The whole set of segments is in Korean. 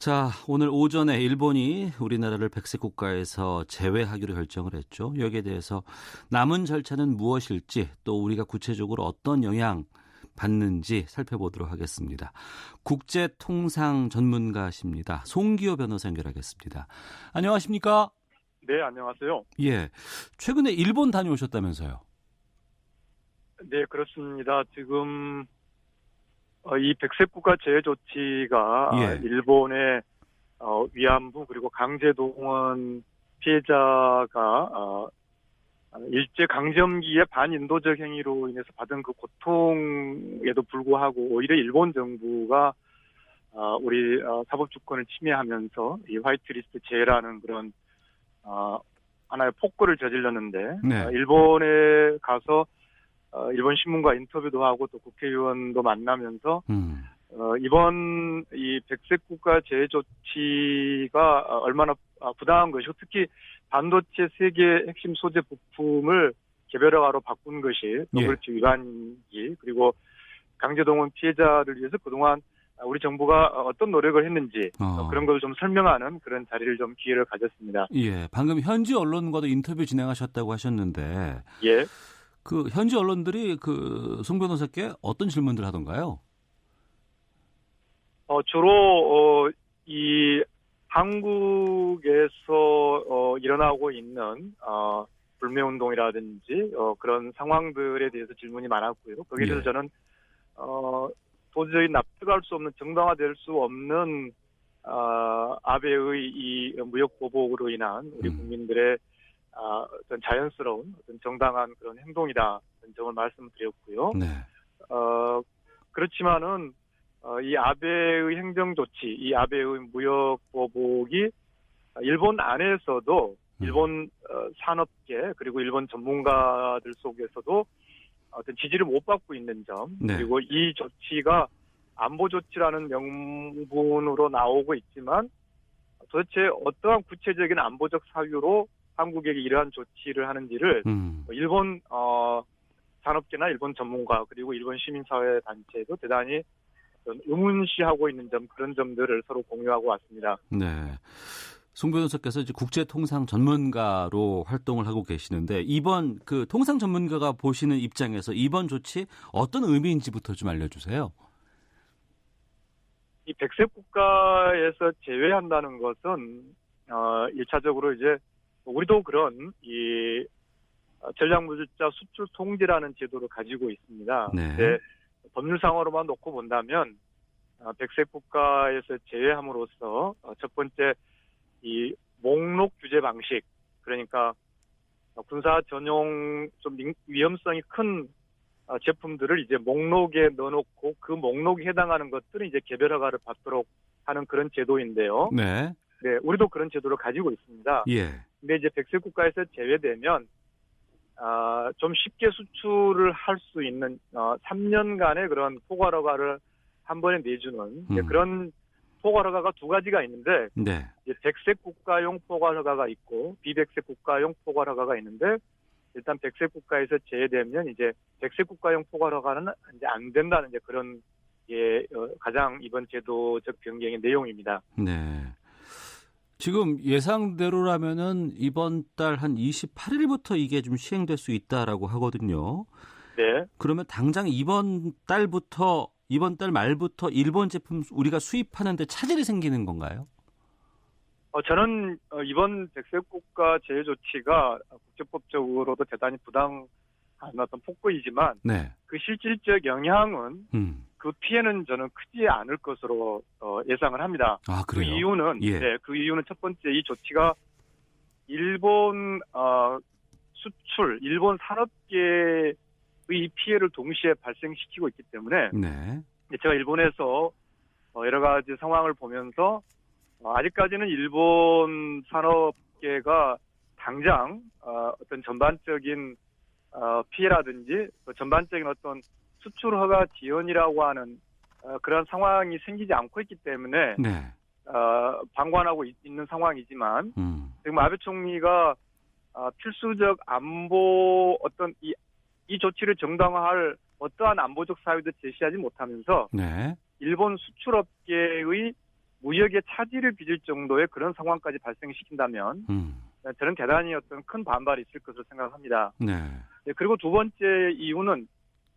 자, 오늘 오전에 일본이 우리나라를 백색 국가에서 제외하기로 결정을 했죠. 여기에 대해서 남은 절차는 무엇일지 또 우리가 구체적으로 어떤 영향 받는지 살펴보도록 하겠습니다. 국제통상 전문가십니다. 송기호 변호사 연결하겠습니다. 안녕하십니까? 네, 안녕하세요. 예, 최근에 일본 다녀오셨다면서요? 네, 그렇습니다. 지금 이 백색 국가 제외 조치가 일본의 위안부 그리고 강제동원 피해자가 일제 강점기의 반인도적 행위로 인해서 받은 그 고통에도 불구하고 오히려 일본 정부가 우리 사법 주권을 침해하면서 이 화이트리스트 제외라는 그런 하나의 폭거를 저질렀는데 네. 일본에 가서 일본 신문과 인터뷰도 하고 또 국회의원도 만나면서 이번 이 백색 국가 제외 조치가 얼마나 부당한 것이고 특히 반도체 세계 핵심 소재 부품을 개별화로 바꾼 것이 WTO 위반이 그리고 강제동원 피해자를 위해서 그동안 우리 정부가 어떤 노력을 했는지 그런 걸 좀 설명하는 그런 자리를 좀 기회를 가졌습니다. 예, 방금 현지 언론과도 인터뷰 진행하셨다고 하셨는데 예. 그 현지 언론들이 그 송 변호사께 어떤 질문들 하던가요? 주로 이 한국에서 일어나고 있는 불매운동이라든지 그런 상황들에 대해서 질문이 많았고요. 거기에 대해서 저는 도저히 납득할 수 없는 정당화될 수 없는 아베의 이 무역 보복으로 인한 우리 국민들의 어떤 자연스러운 어떤 정당한 그런 행동이다 그런 점을 말씀드렸고요. 네. 그렇지만은 이 아베의 행정 조치, 이 아베의 무역 보복이 일본 안에서도 일본 산업계 그리고 일본 전문가들 속에서도 어떤 지지를 못 받고 있는 점, 네. 그리고 이 조치가 안보 조치라는 명분으로 나오고 있지만 도대체 어떠한 구체적인 안보적 사유로 한국에게 이러한 조치를 하는지를 일본 산업계나 일본 전문가 그리고 일본 시민사회 단체도 대단히 의문시하고 있는 점 그런 점들을 서로 공유하고 왔습니다. 네. 송 변호사께서 이제 국제통상 전문가로 활동을 하고 계시는데 이번 그 통상 전문가가 보시는 입장에서 이번 조치 어떤 의미인지부터 좀 알려주세요. 이 백색 국가에서 제외한다는 것은 1차적으로 이제 우리도 그런 이 전략무질자 수출 통제라는 제도를 가지고 있습니다. 네. 근데 법률상으로만 놓고 본다면 백색 국가에서 제외함으로써 첫 번째 이 목록 규제 방식, 그러니까 군사 전용 좀 위험성이 큰 제품들을 이제 목록에 넣어놓고 그 목록에 해당하는 것들은 이제 개별 허가를 받도록 하는 그런 제도인데요. 네. 네, 우리도 그런 제도를 가지고 있습니다. 예. 근데 이제 백색 국가에서 제외되면 좀 쉽게 수출을 할 수 있는 3년간의 그런 포괄 허가를 한 번에 내주는 그런 포괄 허가가 두 가지가 있는데 네. 이제 백색 국가용 포괄 허가가 있고 비백색 국가용 포괄 허가가 있는데 일단 백색 국가에서 제외되면 이제 백색 국가용 포괄 허가는 이제 안 된다는 이제 그런 가장 이번 제도적 변경의 내용입니다. 네. 지금 예상대로라면은 이번 달 한 28일부터 이게 좀 시행될 수 있다라고 하거든요. 네. 그러면 당장 이번 달 말부터 일본 제품 우리가 수입하는데 차질이 생기는 건가요? 저는 이번 백색 국가 제외 조치가 국제법적으로도 대단히 부당한 어떤 폭거이지만 네. 그 실질적 영향은 그 피해는 저는 크지 않을 것으로 예상을 합니다. 아, 그래요? 그 이유는 첫 번째 이 조치가 일본 수출, 일본 산업계의 피해를 동시에 발생시키고 있기 때문에 네. 제가 일본에서 여러 가지 상황을 보면서 아직까지는 일본 산업계가 당장 어떤 전반적인 피해라든지 전반적인 어떤 수출 허가 지연이라고 하는 그런 상황이 생기지 않고 있기 때문에 네. 방관하고 있는 상황이지만 지금 아베 총리가 필수적 안보 어떤 이 조치를 정당화할 어떠한 안보적 사유도 제시하지 못하면서 네. 일본 수출업계의 무역에 차질을 빚을 정도의 그런 상황까지 발생시킨다면 저는 대단히 어떤 큰 반발이 있을 것으로 생각합니다. 네. 네, 그리고 두 번째 이유는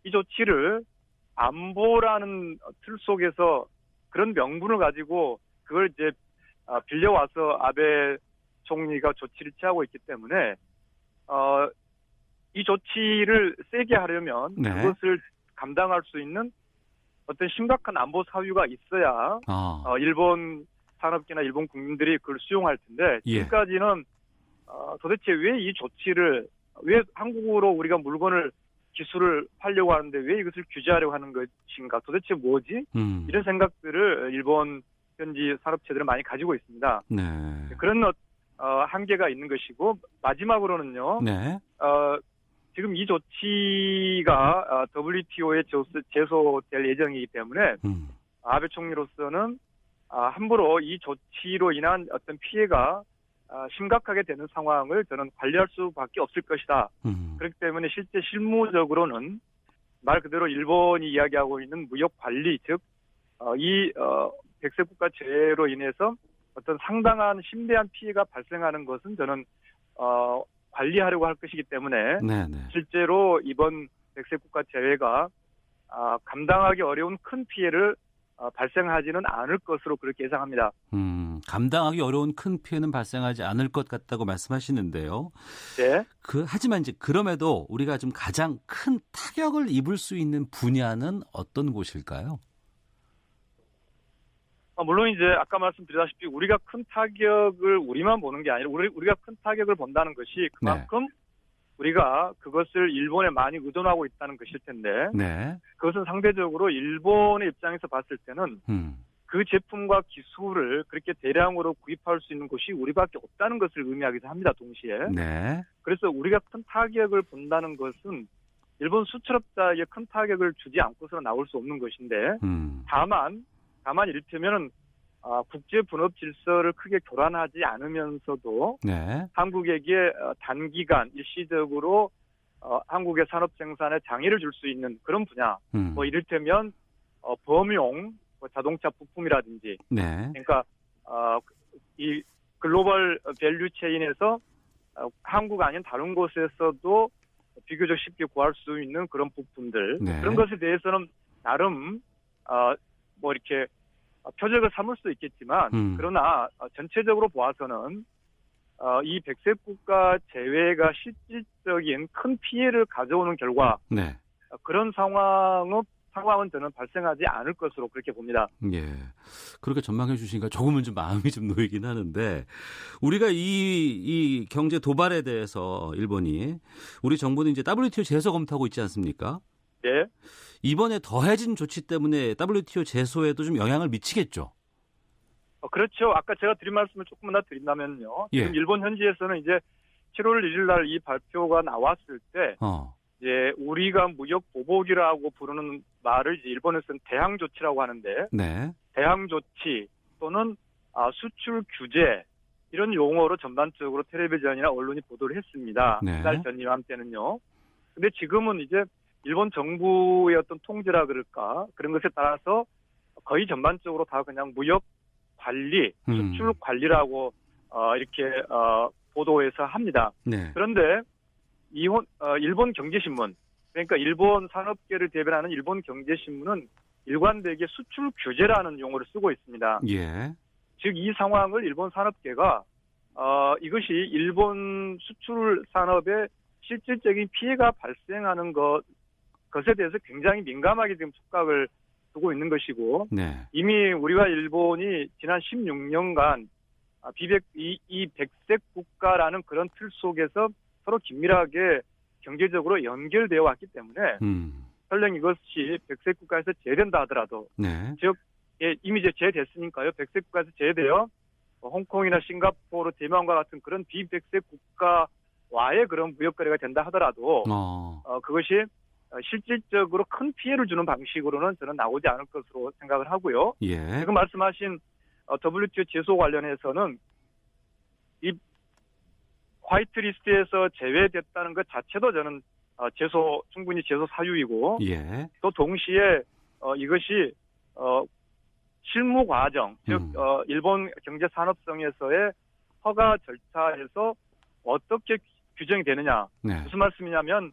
이 조치를 안보라는 틀 속에서 그런 명분을 가지고 그걸 이제 빌려와서 아베 총리가 조치를 취하고 있기 때문에 이 조치를 세게 하려면 네. 그것을 감당할 수 있는 어떤 심각한 안보 사유가 있어야 일본 산업계나 일본 국민들이 그걸 수용할 텐데 지금까지는 도대체 왜 이 조치를 왜 한국으로 우리가 물건을 기술을 팔려고 하는데 왜 이것을 규제하려고 하는 것인가 도대체 뭐지? 이런 생각들을 일본 현지 산업체들은 많이 가지고 있습니다. 네. 그런 한계가 있는 것이고 마지막으로는요. 네. 지금 이 조치가 WTO에 제소될 예정이기 때문에 아베 총리로서는 함부로 이 조치로 인한 어떤 피해가 심각하게 되는 상황을 저는 관리할 수밖에 없을 것이다. 그렇기 때문에 실제 실무적으로는 말 그대로 일본이 이야기하고 있는 무역 관리, 즉 이 백색 국가 제외로 인해서 어떤 상당한 심대한 피해가 발생하는 것은 저는 관리하려고 할 것이기 때문에 네네. 실제로 이번 백색 국가 제외가 감당하기 어려운 큰 피해를 발생하지는 않을 것으로 그렇게 예상합니다. 감당하기 어려운 큰 피해는 발생하지 않을 것 같다고 말씀하시는데요. 네. 하지만 이제 그럼에도 우리가 좀 가장 큰 타격을 입을 수 있는 분야는 어떤 곳일까요? 물론 이제 아까 말씀드렸다시피 우리가 큰 타격을 우리만 보는 게 아니라 우리가 큰 타격을 본다는 것이 그만큼 우리가 그것을 일본에 많이 의존하고 있다는 것일 텐데 그것은 상대적으로 일본의 입장에서 봤을 때는 그 제품과 기술을 그렇게 대량으로 구입할 수 있는 곳이 우리밖에 없다는 것을 의미하기도 합니다. 동시에. 그래서 우리가 큰 타격을 본다는 것은 일본 수출업자에게 큰 타격을 주지 않고서는 나올 수 없는 것인데 다만 이를테면은 국제 분업 질서를 크게 교란하지 않으면서도 한국에게 단기간 일시적으로 한국의 산업 생산에 장애를 줄 수 있는 그런 분야, 뭐 이를테면 범용 자동차 부품이라든지, 그러니까 이 글로벌 밸류 체인에서 한국 아닌 다른 곳에서도 비교적 쉽게 구할 수 있는 그런 부품들 그런 것에 대해서는 나름 뭐 이렇게 표적을 삼을 수 있겠지만 그러나 전체적으로 보아서는 이 백색 국가 제외가 실질적인 큰 피해를 가져오는 결과 그런 상황은 저는 발생하지 않을 것으로 그렇게 봅니다. 예, 그렇게 전망해 주시니까 조금은 좀 마음이 좀 놓이긴 하는데 우리가 이 경제 도발에 대해서 일본이 우리 정부는 이제 WTO 제소 검토하고 있지 않습니까? 네. 이번에 더해진 조치 때문에 WTO 제소에도 좀 영향을 미치겠죠? 그렇죠. 아까 제가 드린 말씀을 조금만 더 드린다면요. 지금 일본 현지에서는 이제 7월 1일 날 이 발표가 나왔을 때 이제 우리가 무역 보복이라고 부르는 말을 이제 일본에서는 대항 조치라고 하는데 대항 조치 또는 수출 규제 이런 용어로 전반적으로 텔레비전이나 언론이 보도를 했습니다. 달 전 이맘때는요. 근데 지금은 이제 일본 정부의 어떤 통제라 그럴까 그런 것에 따라서 거의 전반적으로 다 그냥 무역 관리, 수출 관리라고 이렇게 보도해서 합니다. 그런데 일본 경제신문, 그러니까 일본 산업계를 대변하는 일본 경제신문은 일관되게 수출 규제라는 용어를 쓰고 있습니다. 즉 이 상황을 일본 산업계가 이것이 일본 수출 산업에 실질적인 피해가 발생하는 것에 대해서 굉장히 민감하게 지금 촉각을 두고 있는 것이고 이미 우리와 일본이 지난 16년간 이 백색 국가라는 그런 틀 속에서 서로 긴밀하게 경제적으로 연결되어 왔기 때문에 설령 이것이 백색 국가에서 제외된다 하더라도 즉 이미 이제 제외됐으니까요. 백색 국가에서 제외되어 홍콩이나 싱가포르, 대만과 같은 그런 비백색 국가와의 그런 무역거래가 된다 하더라도 그것이 실질적으로 큰 피해를 주는 방식으로는 저는 나오지 않을 것으로 생각을 하고요. 지금 말씀하신 WTO 제소 관련해서는 이 화이트리스트에서 제외됐다는 것 자체도 저는 충분히 제소 사유이고 또 동시에 이것이 실무 과정, 즉 일본 경제산업성에서의 허가 절차에서 어떻게 규정이 되느냐. 네. 무슨 말씀이냐면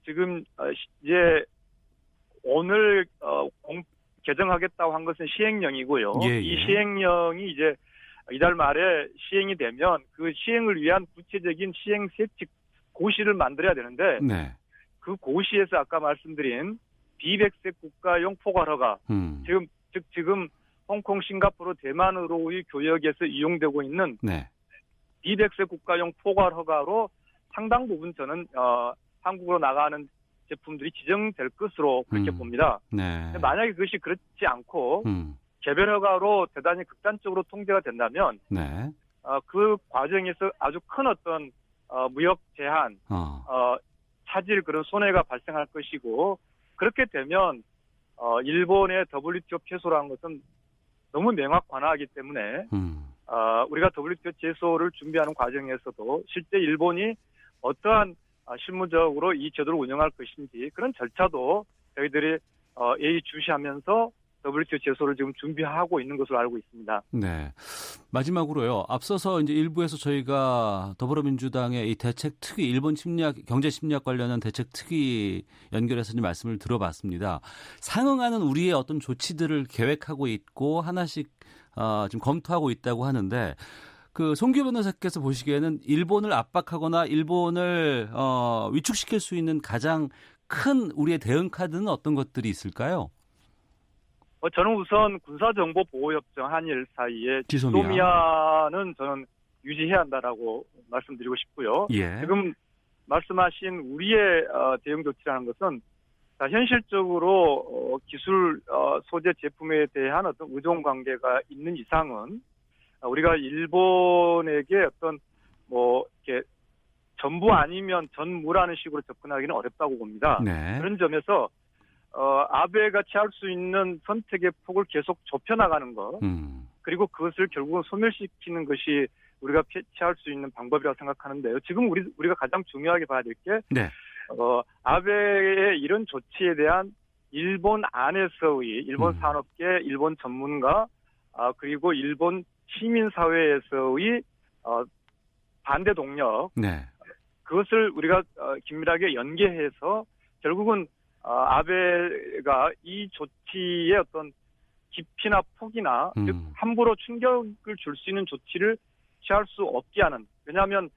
지금 이제 오늘 개정하겠다고 한 것은 시행령이고요. 예. 이 시행령이 이제 이달 말에 시행이 되면 그 시행을 위한 구체적인 시행 세칙 고시를 만들어야 되는데 네. 그 고시에서 아까 말씀드린 비백색 국가용 포괄 허가 지금 홍콩, 싱가포르, 대만으로의 교역에서 이용되고 있는 네. 비백색 국가용 포괄 허가로 상당 부분 저는 한국으로 나가는 제품들이 지정될 것으로 그렇게 봅니다. 네. 만약에 그것이 그렇지 않고 개별 허가로 대단히 극단적으로 통제가 된다면 네. 그 과정에서 아주 큰 어떤 무역 제한, 차질 그런 손해가 발생할 것이고 그렇게 되면 일본의 WTO 패소라는 것은 너무 명확관화하기 때문에 우리가 WTO 제소를 준비하는 과정에서도 실제 일본이 어떠한 실무적으로 이 제도를 운영할 것인지 그런 절차도 저희들이 예의주시하면서 WTO 제소를 지금 준비하고 있는 것으로 알고 있습니다. 네. 마지막으로요. 앞서서 이제 일부에서 저희가 더불어민주당의 이 대책 특위, 일본 침략, 경제 침략 관련한 대책 특위 연결해서 좀 말씀을 들어봤습니다. 상응하는 우리의 어떤 조치들을 계획하고 있고 하나씩 지금 검토하고 있다고 하는데 그 송기호 변호사께서 보시기에는 일본을 압박하거나 일본을 위축시킬 수 있는 가장 큰 우리의 대응 카드는 어떤 것들이 있을까요? 저는 우선 군사정보보호협정 한일 사이에 지소미아는 저는 유지해야 한다라고 말씀드리고 싶고요. 예. 지금 말씀하신 우리의 대응 조치라는 것은 현실적으로 기술 소재 제품에 대한 어떤 의존 관계가 있는 이상은 우리가 일본에게 어떤 이렇게 전부 아니면 전무라는 식으로 접근하기는 어렵다고 봅니다. 네. 그런 점에서 아베가 취할 수 있는 선택의 폭을 계속 좁혀나가는 것, 그리고 그것을 결국은 소멸시키는 것이 우리가 취할 수 있는 방법이라고 생각하는데요. 지금 우리가 가장 중요하게 봐야 될 게, 네. 아베의 이런 조치에 대한 일본 안에서의 일본 산업계, 일본 전문가, 그리고 일본 시민사회에서의 반대 동력, 네. 그것을 우리가 긴밀하게 연계해서 결국은 아베가 이 조치의 어떤 깊이나 폭이나 즉 함부로 충격을 줄 수 있는 조치를 취할 수 없게 하는, 왜냐하면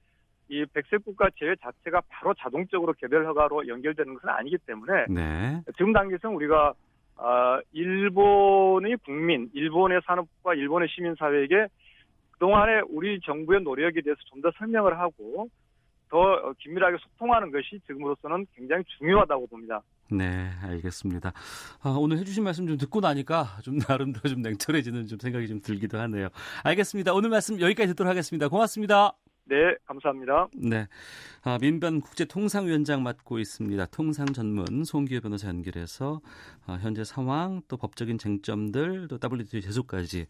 이 백색 국가 제외 자체가 바로 자동적으로 개별 허가로 연결되는 것은 아니기 때문에 네. 지금 단계에서는 우리가 일본의 국민, 일본의 산업과 일본의 시민사회에게 그동안에 우리 정부의 노력에 대해서 좀 더 설명을 하고 더 긴밀하게 소통하는 것이 지금으로서는 굉장히 중요하다고 봅니다. 네, 알겠습니다. 오늘 해주신 말씀 좀 듣고 나니까 좀 나름대로 좀 냉철해지는 좀 생각이 좀 들기도 하네요. 알겠습니다. 오늘 말씀 여기까지 듣도록 하겠습니다. 고맙습니다. 네, 감사합니다. 네, 민변 국제통상위원장 맡고 있습니다. 통상 전문 송기호 변호사 연결해서 현재 상황 또 법적인 쟁점들 또 WTO 제소까지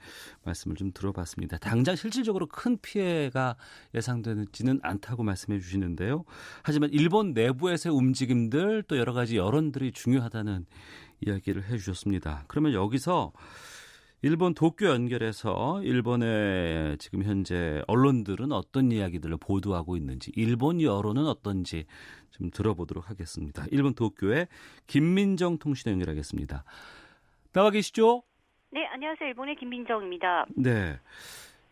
말씀을 좀 들어봤습니다. 당장 실질적으로 큰 피해가 예상되지는 않다고 말씀해 주시는데요. 하지만 일본 내부에서의 움직임들 또 여러 가지 여론들이 중요하다는 이야기를 해 주셨습니다. 그러면 여기서 일본 도쿄 연결해서 일본의 지금 현재 언론들은 어떤 이야기들을 보도하고 있는지, 일본 여론은 어떤지 좀 들어보도록 하겠습니다. 일본 도쿄의 김민정 통신에 연결하겠습니다. 나와 계시죠? 네, 안녕하세요. 일본의 김민정입니다. 네,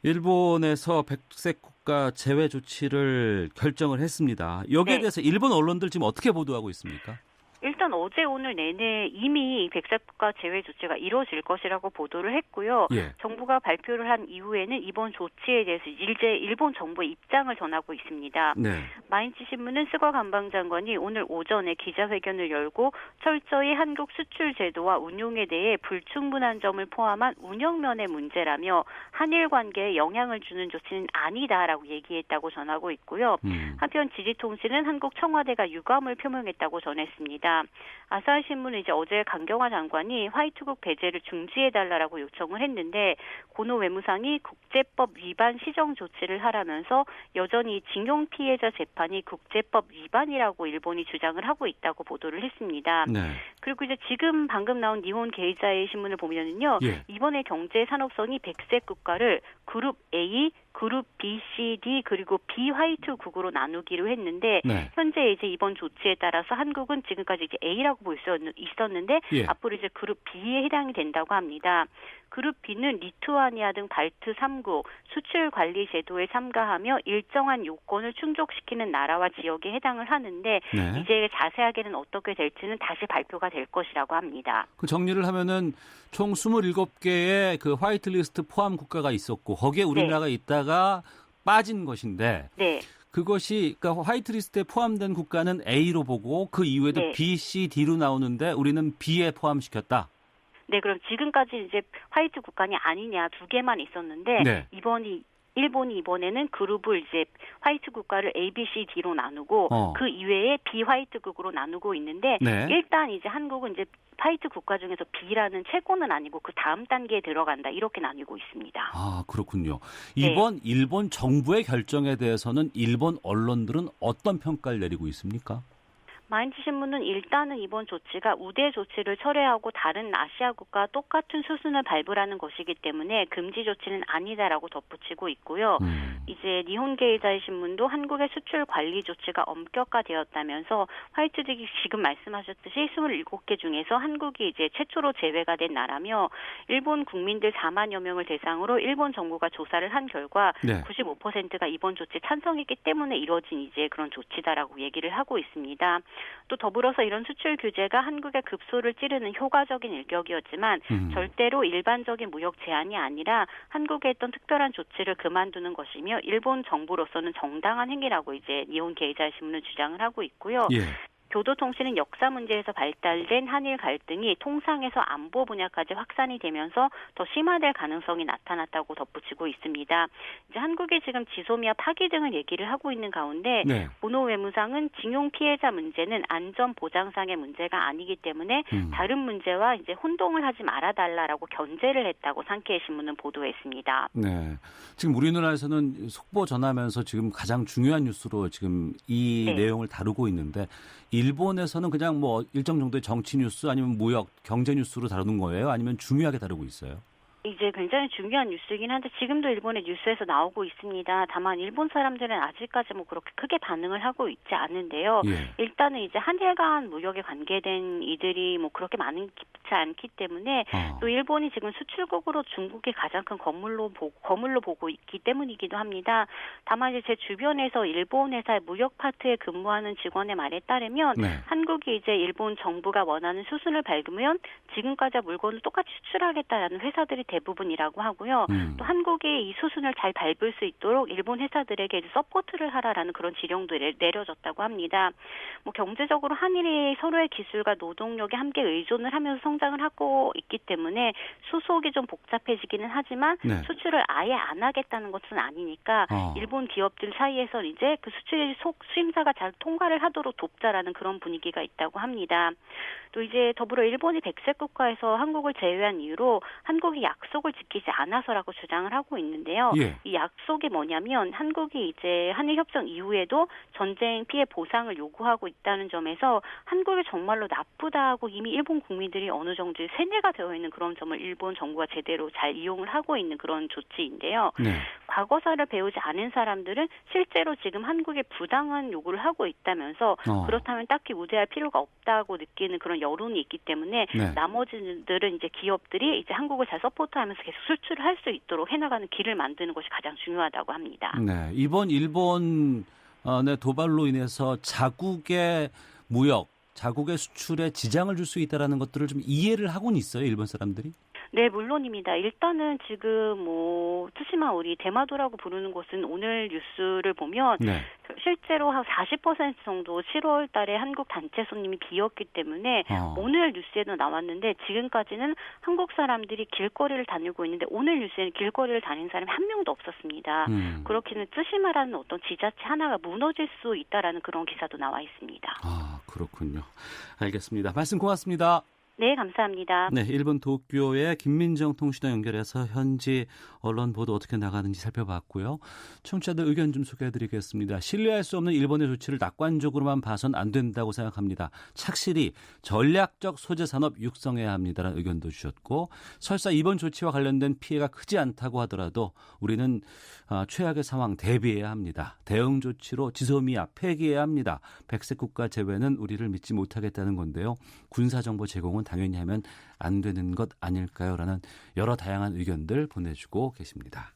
일본에서 백색 국가 제외 조치를 결정을 했습니다. 여기에 대해서 일본 언론들 지금 어떻게 보도하고 있습니까? 일단 어제 오늘 내내 이미 백색 국가 제외 조치가 이루어질 것이라고 보도를 했고요. 예. 정부가 발표를 한 이후에는 이번 조치에 대해서 이제 일본 정부의 입장을 전하고 있습니다. 네. 마인치 신문은 스가 관방장관이 오늘 오전에 기자회견을 열고 철저히 한국 수출 제도와 운용에 대해 불충분한 점을 포함한 운영면의 문제라며 한일 관계에 영향을 주는 조치는 아니다라고 얘기했다고 전하고 있고요. 한편 지지통신은 한국 청와대가 유감을 표명했다고 전했습니다. 있습니다. 아사히 신문은 이제 어제 강경화 장관이 화이트국 배제를 중지해달라고 요청을 했는데 고노 외무상이 국제법 위반 시정 조치를 하라면서 여전히 징용 피해자 재판이 국제법 위반이라고 일본이 주장을 하고 있다고 보도를 했습니다. 네. 그리고 이제 지금 방금 나온 니혼 게이자의 신문을 보면은요, 예. 이번에 경제산업성이 100색 국가를 그룹 A, 그룹 B, C, D 그리고 B 화이트국으로 나누기로 했는데 네. 현재 이제 이번 조치에 따라서 한국은 지금까지 이제 A라고 볼 수 있었는데 예. 앞으로 이제 그룹 B에 해당이 된다고 합니다. 그룹 B는 리투아니아 등 발트 3국 수출 관리 제도에 참가하며 일정한 요건을 충족시키는 나라와 지역에 해당을 하는데 네. 이제 자세하게는 어떻게 될지는 다시 발표가 될 것이라고 합니다. 그 정리를 하면은 총 27개의 그 화이트리스트 포함 국가가 있었고 거기에 우리나라가 있다가 빠진 것인데 네. 그것이 그러니까 화이트리스트에 포함된 국가는 A로 보고 그 이후에도 네. B, C, D로 나오는데 우리는 B에 포함시켰다. 네, 그럼 지금까지 이제 화이트 국간이 아니냐 두 개만 있었는데 네. 일본이 이번에는 그룹을 이제 화이트 국가를 A, B, C, D로 나누고 그 이외에 비화이트국으로 나누고 있는데 네. 일단 이제 한국은 이제 화이트 국가 중에서 B라는 최고는 아니고 그 다음 단계에 들어간다 이렇게 나뉘고 있습니다. 아, 그렇군요. 이번 일본 정부의 결정에 대해서는 일본 언론들은 어떤 평가를 내리고 있습니까? 마인츠 신문은 일단은 이번 조치가 우대 조치를 철회하고 다른 아시아 국가와 똑같은 수순을 밟으라는 것이기 때문에 금지 조치는 아니다라고 덧붙이고 있고요. 이제 니혼게이자의 신문도 한국의 수출 관리 조치가 엄격화되었다면서 화이트직이 지금 말씀하셨듯이 27개 중에서 한국이 이제 최초로 제외가 된 나라며 일본 국민들 4만여 명을 대상으로 일본 정부가 조사를 한 결과 95%가 이번 조치에 찬성했기 때문에 이뤄진 이제 그런 조치다라고 얘기를 하고 있습니다. 또 더불어서 이런 수출 규제가 한국의 급소를 찌르는 효과적인 일격이었지만 절대로 일반적인 무역 제한이 아니라 한국에 했던 특별한 조치를 그만두는 것이며 일본 정부로서는 정당한 행위라고 이제 니혼 게이자 신문은 주장을 하고 있고요. 예. 교도통신은 역사 문제에서 발달된 한일 갈등이 통상에서 안보 분야까지 확산이 되면서 더 심화될 가능성이 나타났다고 덧붙이고 있습니다. 이제 한국이 지금 지소미아 파기 등을 얘기를 하고 있는 가운데 고노 외무상은 징용 피해자 문제는 안전 보장상의 문제가 아니기 때문에 다른 문제와 이제 혼동을 하지 말아달라라고 견제를 했다고 산케이 신문은 보도했습니다. 네. 지금 우리나라에서는 속보 전하면서 지금 가장 중요한 뉴스로 지금 이 내용을 다루고 있는데 일본에서는 그냥 뭐 일정 정도의 정치 뉴스 아니면 무역, 경제 뉴스로 다루는 거예요? 아니면 중요하게 다루고 있어요? 이제 굉장히 중요한 뉴스이긴 한데 지금도 일본의 뉴스에서 나오고 있습니다. 다만 일본 사람들은 아직까지 뭐 그렇게 크게 반응을 하고 있지 않은데요. 일단은 이제 한일 간 무역에 관계된 이들이 뭐 그렇게 많지 않기 때문에 또 일본이 지금 수출국으로 중국이 가장 큰 거물로 보고 있기 때문이기도 합니다. 다만 이제 제 주변에서 일본 회사의 무역 파트에 근무하는 직원의 말에 따르면 한국이 이제 일본 정부가 원하는 수순을 밟으면 지금까지의 물건을 똑같이 수출하겠다라는 회사들이 대부분이라고 하고요. 또 한국이 이 수순을 잘 밟을 수 있도록 일본 회사들에게 이제 서포트를 하라라는 그런 지령도 내려졌다고 합니다. 뭐 경제적으로 한일이 서로의 기술과 노동력에 함께 의존을 하면서 성장을 하고 있기 때문에 수속이 좀 복잡해지기는 하지만 수출을 아예 안 하겠다는 것은 아니니까 일본 기업들 사이에서 이제 그 수출 수임사가 잘 통과를 하도록 돕자라는 그런 분위기가 있다고 합니다. 또 이제 더불어 일본이 백색 국가에서 한국을 제외한 이유로 한국이 약속을 지키지 않아서라고 주장을 하고 있는데요. 이 약속이 뭐냐면 한국이 이제 한일 협정 이후에도 전쟁 피해 보상을 요구하고 있다는 점에서 한국이 정말로 나쁘다고 이미 일본 국민들이 어느 정도 세뇌가 되어 있는 그런 점을 일본 정부가 제대로 잘 이용을 하고 있는 그런 조치인데요. 과거사를 배우지 않은 사람들은 실제로 지금 한국에 부당한 요구를 하고 있다면서 그렇다면 딱히 우대할 필요가 없다고 느끼는 그런 여론이 있기 때문에 나머지들은 이제 기업들이 이제 한국을 잘 서포트하면서 계속 수출을 할 수 있도록 해나가는 길을 만드는 것이 가장 중요하다고 합니다. 네, 이번 일본 의 도발로 인해서 자국의 무역, 자국의 수출에 지장을 줄 수 있다는 것들을 좀 이해를 하고는 있어요, 일본 사람들이? 네, 물론입니다. 일단은 지금 츠시마 우리 대마도라고 부르는 곳은 오늘 뉴스를 보면 네. 실제로 한 40% 정도 7월 달에 한국 단체 손님이 비었기 때문에 오늘 뉴스에도 나왔는데 지금까지는 한국 사람들이 길거리를 다니고 있는데 오늘 뉴스에는 길거리를 다니는 사람이 한 명도 없었습니다. 그렇기는 츠시마라는 어떤 지자체 하나가 무너질 수 있다라는 그런 기사도 나와 있습니다. 아, 그렇군요. 알겠습니다. 말씀 고맙습니다. 네, 감사합니다. 네, 일본 도쿄의 김민정 통신원 연결해서 현지 언론 보도 어떻게 나가는지 살펴봤고요. 청취자들 의견 좀 소개해드리겠습니다. 신뢰할 수 없는 일본의 조치를 낙관적으로만 봐선 안 된다고 생각합니다. 착실히 전략적 소재 산업 육성해야 합니다라는 의견도 주셨고, 설사 이번 조치와 관련된 피해가 크지 않다고 하더라도 우리는 최악의 상황 대비해야 합니다. 대응 조치로 지소미아 폐기해야 합니다. 백색 국가 제외는 우리를 믿지 못하겠다는 건데요. 군사정보 제공은 당연히 하면 안 되는 것 아닐까요? 라는 여러 다양한 의견들 보내주고 계십니다.